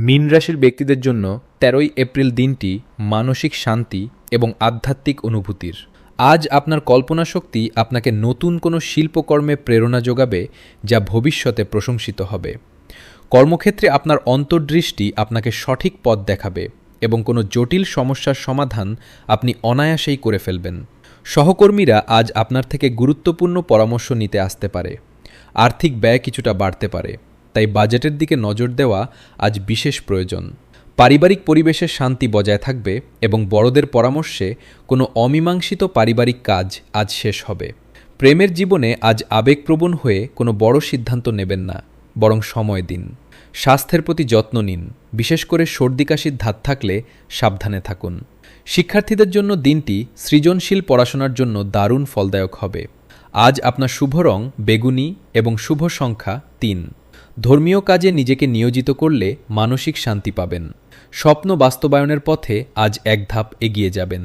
মীন রাশির ব্যক্তিদের জন্য ১৩ই এপ্রিল দিনটি মানসিক শান্তি এবং আধ্যাত্মিক অনুভূতির। আজ আপনার কল্পনাশক্তি আপনাকে নতুন কোনো শিল্পকর্মে প্রেরণা যোগাবে, যা ভবিষ্যতে প্রশংসিত হবে। কর্মক্ষেত্রে আপনার অন্তর্দৃষ্টি আপনাকে সঠিক পথ দেখাবে এবং কোনো জটিল সমস্যার সমাধান আপনি অনায়াসেই করে ফেলবেন। সহকর্মীরা আজ আপনার থেকে গুরুত্বপূর্ণ পরামর্শ নিতে আসতে পারে। আর্থিক ব্যয় কিছুটা বাড়তে পারে, তাই বাজেটের দিকে নজর দেওয়া আজ বিশেষ প্রয়োজন। পারিবারিক পরিবেশের শান্তি বজায় থাকবে এবং বড়দের পরামর্শে কোনো অমীমাংসিত পারিবারিক কাজ আজ শেষ হবে। প্রেমের জীবনে আজ আবেগপ্রবণ হয়ে কোনো বড় সিদ্ধান্ত নেবেন না, বরং সময় দিন। স্বাস্থ্যের প্রতি যত্ন নিন, বিশেষ করে সর্দি কাশির ধাত থাকলে সাবধানে থাকুন। শিক্ষার্থীদের জন্য দিনটি সৃজনশীল পড়াশোনার জন্য দারুণ ফলদায়ক হবে। আজ আপনার শুভ রং বেগুনি এবং শুভ সংখ্যা ৩। ধর্মীয় কাজে নিজেকে নিয়োজিত করলে মানসিক শান্তি পাবেন। স্বপ্ন বাস্তবায়নের পথে আজ এক ধাপ এগিয়ে যাবেন।